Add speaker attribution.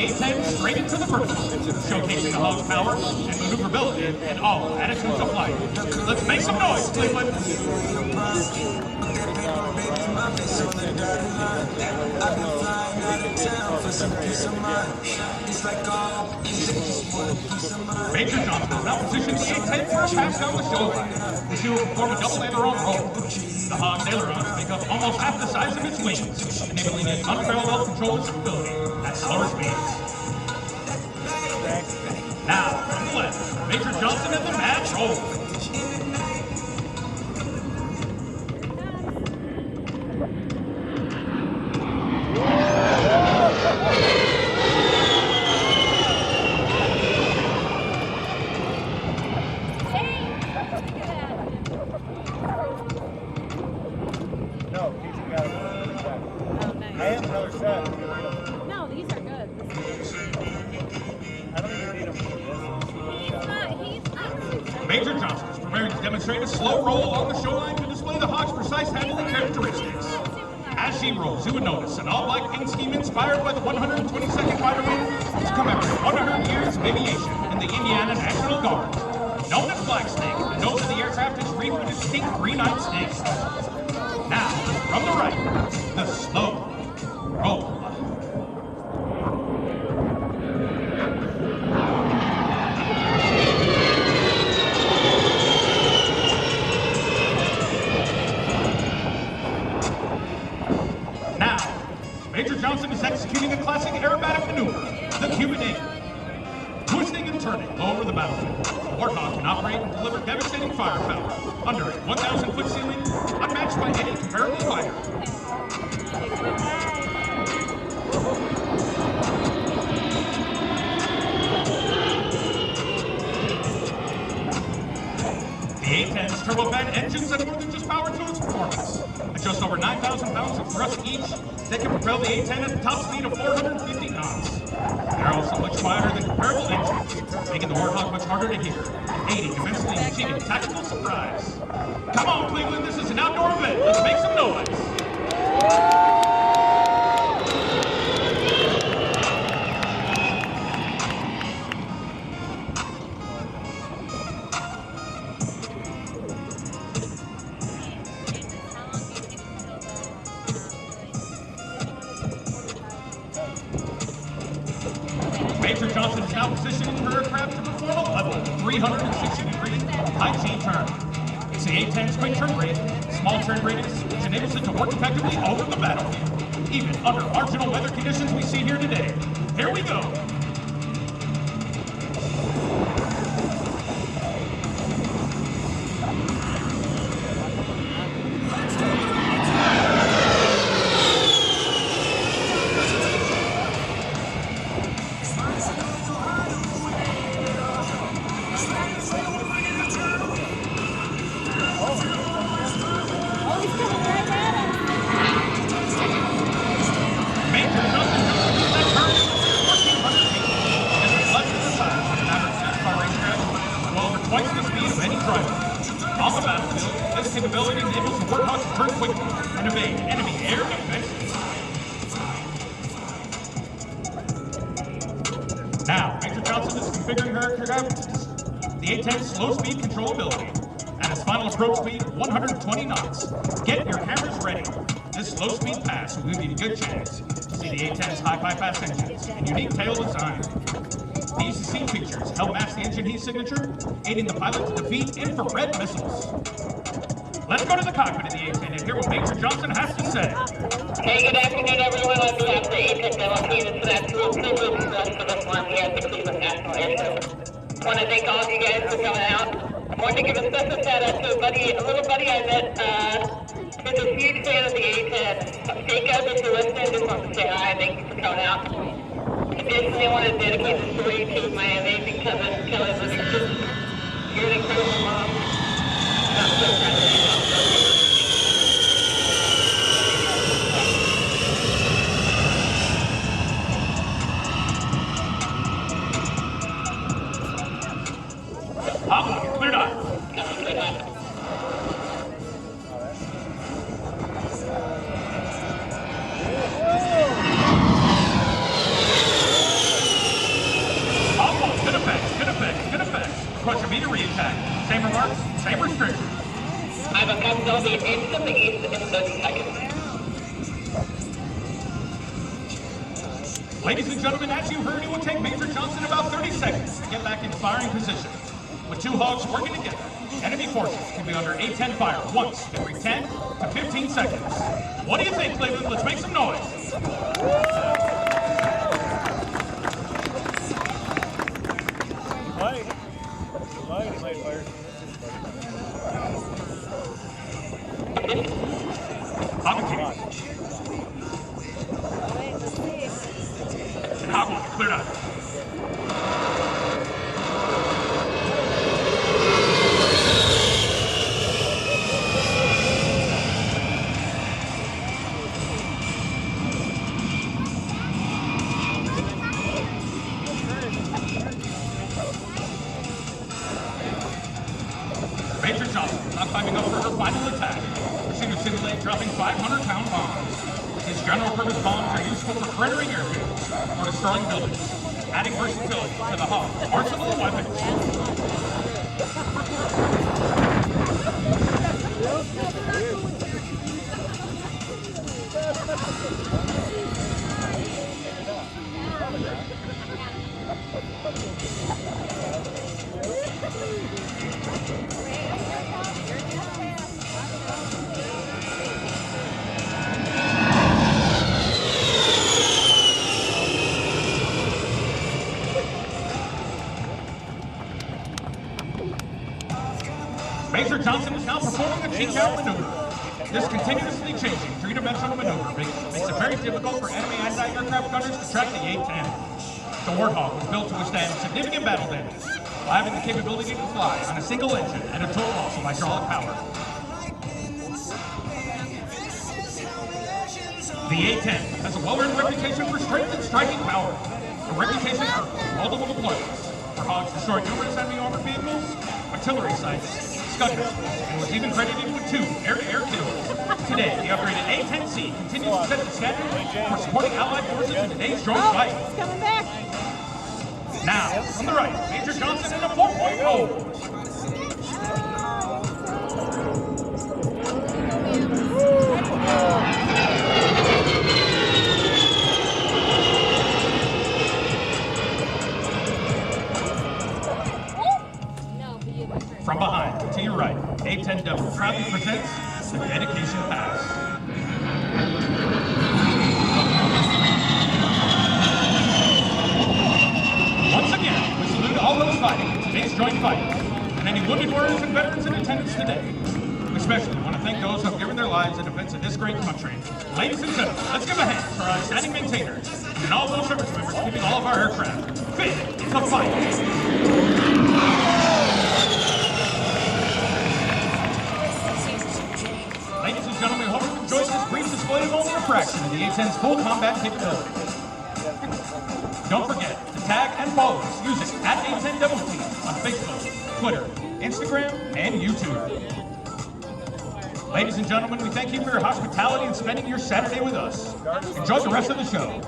Speaker 1: the A-10 straight into the first, showcasing the hog's power and maneuverability in all attitudes of flight. Let's make some noise, Cleveland! Major Johnson is now positioned the A-10 for a pass down the shoreline. The two will perform a double aileron roll. The Hog's ailerons make up almost half the size of its wings, enabling it unparalleled control and stability at slower speeds. Now, from the left, Major Johnson and the mad roll.
Speaker 2: I have another set.
Speaker 3: No, these are good.
Speaker 2: I don't even need them for
Speaker 3: He's not.
Speaker 1: Major Johnson is preparing to demonstrate a slow roll along the shoreline to display the Hog's precise handling characteristics. As she rolls, you would notice an all-black paint scheme inspired by the 122nd Fighter Wing to commemorate 100 years of aviation in the Indiana National Guard. Known as Black Snake, the nose of the aircraft is wreathed with distinct green-eyed snakes. Now, from the right, the slow roll. Now, Major Johnson is executing a classic aerobatic maneuver, the Cuban A-10. Twisting and turning over the battlefield, the Warthog can operate and deliver devastating firepower under a 1,000-foot ceiling, unmatched by any comparable fighter. The A-10's turbofan engines have more than just power to its performance. At just over 9,000 pounds of thrust each, they can propel the A-10 at a top speed of 450 knots. They're also much quieter than comparable engines, making the Warthog much harder to hear, aiding immensely in achieving tactical surprise. Come on, Cleveland, this is an outdoor event. Let's make some noise. Major Johnson is now positioning her aircraft to perform a level 360-degree high G turn. It's the A-10's quick turn rate, small turn radius, which enables it to work effectively over the battlefield, even under marginal weather conditions we see here today. Here we go. Twice the speed of any driver. On the battlefield, this capability enables the Warthog to turn quickly and evade enemy air defenses. Now, Major Johnson is configuring her aircraft the A-10's slow speed controllability. At its final approach speed, 120 knots. Get your hammers ready. This slow speed pass will give you a good chance to see the A-10's high bypass engines and unique tail design. These seam features help match the engine heat signature, aiding the pilot to defeat infrared missiles. Let's go to the cockpit of the A-10 and hear what Major Johnson has to say.
Speaker 4: Hey, good afternoon, everyone. On behalf of the A-10 Demo team, it's an absolute privilege for us for this one here at the Cuban National Airshow. I want to thank all of you guys for coming out. I want to give a special shout out to a little buddy I met who's a huge fan of the A-10. Jacob, if you're listening, just want to say hi. Thank you for coming out. Additionally, I want to dedicate this story to my amazing cousin, Kelly Livingston. You're an incredible mom. I'm so proud of you.
Speaker 1: Cleared up. Same remarks, same restrictions.
Speaker 4: I will come to the end of the east in 30 seconds.
Speaker 1: Ladies and gentlemen, as you heard, it will take Major Johnson about 30 seconds to get back in firing position. With two hogs working together, enemy forces can be under A-10 fire once every 10 to 15 seconds. What do you think, Cleveland? Let's make some noise.
Speaker 2: He might fire.
Speaker 1: Hog
Speaker 3: Wait, let's see.
Speaker 1: Hog one, cleared out. Major Johnson is not climbing up for her final attack. She will simulate dropping 500-pound bombs. His general-purpose bombs are useful for surrendering airfields or destroying buildings, adding versatility to the Hog's arsenal of weapons. Major Johnson is now performing a T-count maneuver. This continuously changing three-dimensional maneuver makes it very difficult for enemy anti-aircraft gunners to track the A-10. The Warthog was built to withstand significant battle damage, while having the capability to fly on a single engine and a total loss of hydraulic power. The A-10 has a well-earned reputation for strength and striking power, a reputation earned in multiple deployments, where Hogs destroyed numerous enemy armored vehicles, artillery sites, Scudders, and was even credited with 2 air-to-air kills. Today, the upgraded A-10C continues to set the standard for supporting Allied forces in today's joint fight.
Speaker 3: It's coming back.
Speaker 1: Now, from the right, Major Johnson in a 4.0. From behind, to your right, A-10 Demo proudly presents the Dedication Pass. Once again, we salute all those fighting in today's joint fight, and any wounded warriors and veterans in attendance today. We especially want to thank those who have given their lives in defense of this great country. Ladies and gentlemen, let's give a hand for our outstanding maintainers and all those service members keeping all of our aircraft fit to fight. Ladies and gentlemen, we hope you enjoyed this brief display of only a fraction of the A-10's full combat capability. Don't forget to tag and follow us using @A10 on Facebook, Twitter, Instagram, and YouTube. Ladies and gentlemen, we thank you for your hospitality and spending your Saturday with us. Enjoy the rest of the show.